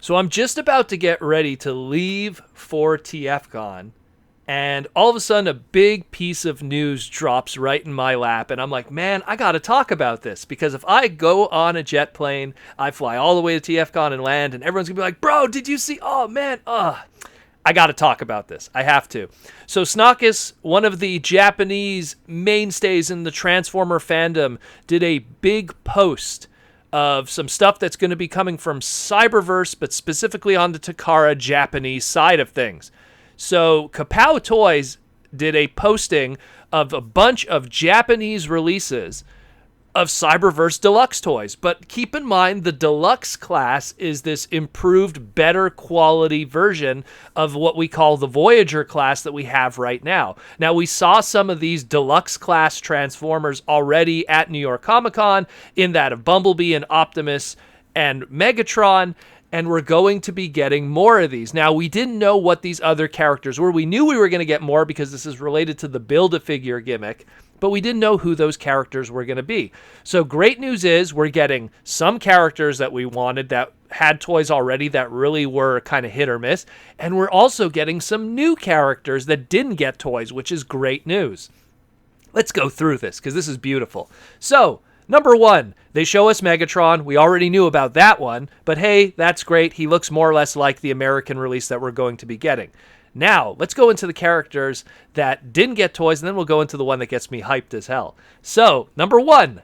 So I'm just about to get ready to leave for TFCon, and all of a sudden a big piece of news drops right in my lap, and I'm like, man, I gotta talk about this, because if I go on a jet plane, I fly all the way to TFCon and land, and everyone's gonna be like, bro, did you see? Oh man, I gotta talk about this. I have to. So Snakis, one of the Japanese mainstays in the Transformer fandom, did a big post of some stuff that's going to be coming from Cyberverse, but specifically on the Takara Japanese side of things. So Kapow Toys did a posting of a bunch of Japanese releases of Cyberverse Deluxe toys. But keep in mind, the Deluxe class is this improved, better quality version of what we call the Voyager class that we have right now. Now, we saw some of these Deluxe class Transformers already at New York Comic Con, in that of Bumblebee and Optimus and Megatron, and we're going to be getting more of these. Now, we didn't know what these other characters were. We knew we were going to get more because this is related to the Build-A-Figure gimmick, but we didn't know who those characters were going to be. So great news is we're getting some characters that we wanted that had toys already that really were kind of hit or miss, and we're also getting some new characters that didn't get toys, which is great news. Let's go through this, because this is beautiful. So, number one, they show us Megatron. We already knew about that one, but hey, that's great. He looks more or less like the American release that we're going to be getting. Now, let's go into the characters that didn't get toys, and then we'll go into the one that gets me hyped as hell. So, number one,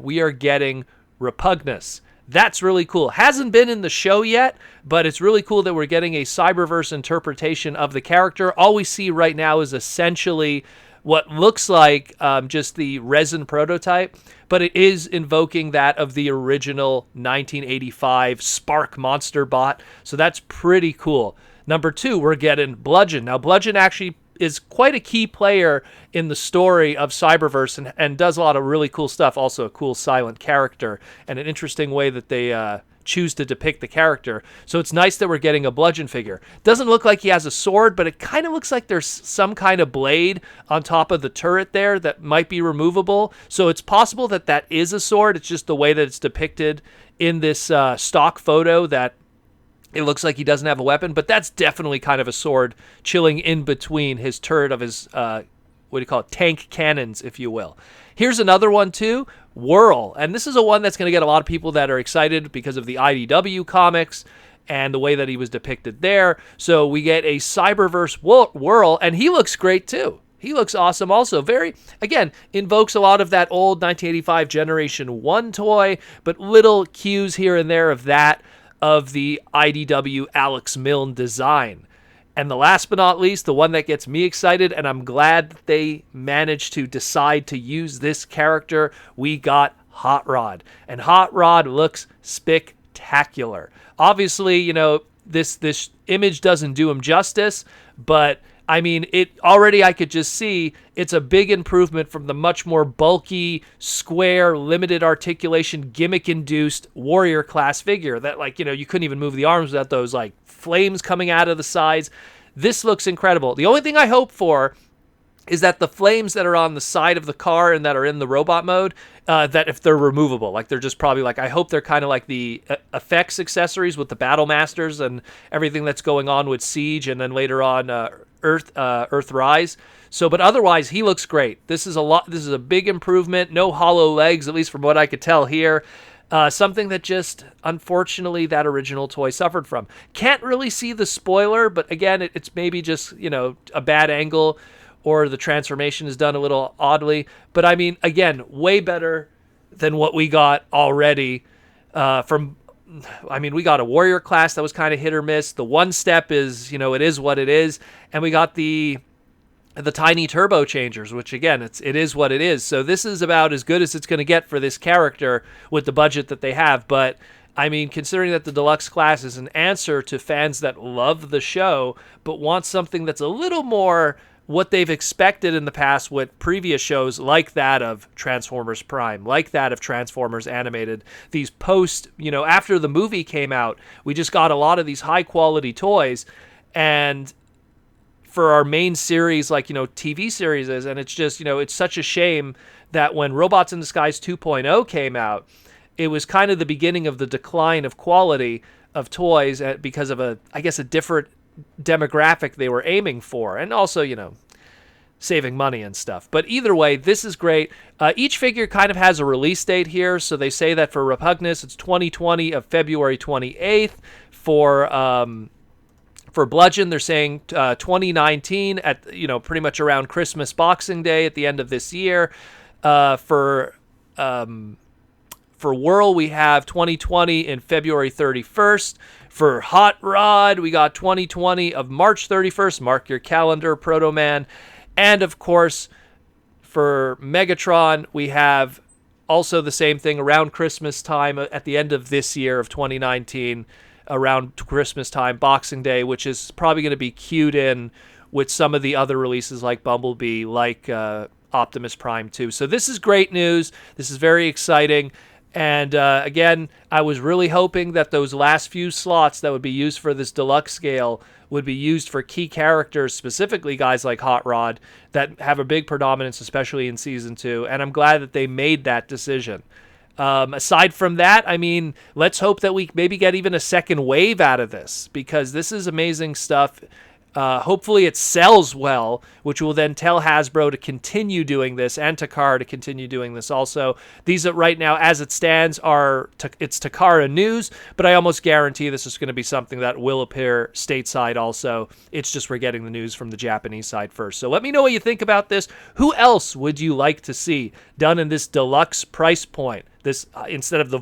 we are getting Repugnus. That's really cool. Hasn't been in the show yet, but it's really cool that we're getting a Cyberverse interpretation of the character. All we see right now is essentially what looks like just the resin prototype, but it is invoking that of the original 1985 Spark Monster bot, so that's pretty cool. Number two, we're getting Bludgeon. Now, Bludgeon actually is quite a key player in the story of Cyberverse and does a lot of really cool stuff. Also a cool silent character and an interesting way that they choose to depict the character. So it's nice that we're getting a Bludgeon figure. Doesn't look like he has a sword, but it kind of looks like there's some kind of blade on top of the turret there that might be removable. So it's possible that that is a sword. It's just the way that it's depicted in this stock photo that it looks like he doesn't have a weapon, but that's definitely kind of a sword chilling in between his turret of his, tank cannons, if you will. Here's another one too, WHIRL. And this is a one that's going to get a lot of people that are excited because of the IDW comics and the way that he was depicted there. So we get a Cyberverse WHIRL, and he looks great too. He looks awesome also. Very, again, invokes a lot of that old 1985 Generation 1 toy, but little cues here and there of that, of the IDW Alex Milne design. And the last but not least, the one that gets me excited, and I'm glad that they managed to decide to use this character, we got Hot Rod. And Hot Rod looks spectacular. Obviously, you know, this image doesn't do him justice, but I mean, it already, I could just see it's a big improvement from the much more bulky, square, limited articulation, gimmick-induced warrior class figure that, like, you know, you couldn't even move the arms without those, like, flames coming out of the sides. This looks incredible. The only thing I hope for is that the flames that are on the side of the car and that are in the robot mode, that if they're removable, like they're just probably like, I hope they're kind of like the effects accessories with the Battle Masters and everything that's going on with Siege and then later on Earthrise. So, but otherwise, he looks great. This is a big improvement. No hollow legs, at least from what I could tell here. Something that just, unfortunately, that original toy suffered from. Can't really see the spoiler, but again, it's maybe just, you know, a bad angle or the transformation is done a little oddly. But I mean, again, way better than what we got already we got a warrior class that was kind of hit or miss. The one step is, you know, it is what it is. And we got the tiny turbo changers, which again, it is what it is. So this is about as good as it's going to get for this character with the budget that they have. But I mean, considering that the Deluxe class is an answer to fans that love the show, but want something that's a little more what they've expected in the past with previous shows like that of Transformers Prime, like that of Transformers Animated. These post, you know, after the movie came out, we just got a lot of these high quality toys, and for our main series, like, you know, TV series is, and it's just, you know, it's such a shame that when Robots in Disguise 2.0 came out, it was kind of the beginning of the decline of quality of toys because of I guess a different demographic they were aiming for, and also, saving money and stuff. But either way, this is great. Each figure kind of has a release date here, so they say that for Repugnus, it's 2020 of February 28th. For Bludgeon, they're saying 2019 at pretty much around Christmas, Boxing Day at the end of this year. For WHIRL, we have 2020 in February 31st. For Hot Rod, we got 2020 of March 31st. Mark your calendar, Proto Man. And of course, for Megatron, we have also the same thing around Christmas time at the end of this year of 2019, around Christmas time, Boxing Day, which is probably going to be queued in with some of the other releases like Bumblebee, like Optimus Prime 2. So this is great news. This is very exciting. And again, I was really hoping that those last few slots that would be used for this deluxe scale would be used for key characters, specifically guys like Hot Rod, that have a big predominance, especially in Season 2. And I'm glad that they made that decision. Aside from that, I mean, let's hope that we maybe get even a second wave out of this, because this is amazing stuff. Hopefully it sells well, which will then tell Hasbro to continue doing this, and Takara to continue doing this also. These right now, as it stands, it's Takara news, but I almost guarantee this is going to be something that will appear stateside also. It's just we're getting the news from the Japanese side first. So let me know what you think about this. Who else would you like to see done in this deluxe price point? This instead of the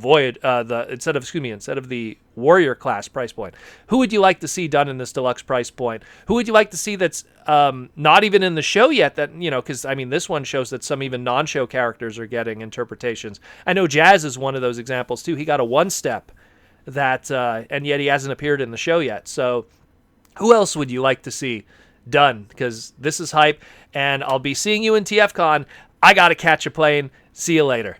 Warrior class price point. Who would you like to see done in this deluxe price point? Who would you like to see that's not even in the show yet? That because I mean, this one shows that some even non-show characters are getting interpretations. I know Jazz is one of those examples too. He got a one-step that, and yet he hasn't appeared in the show yet. So, who else would you like to see done? Because this is hype, and I'll be seeing you in TFCon. I gotta catch a plane. See you later.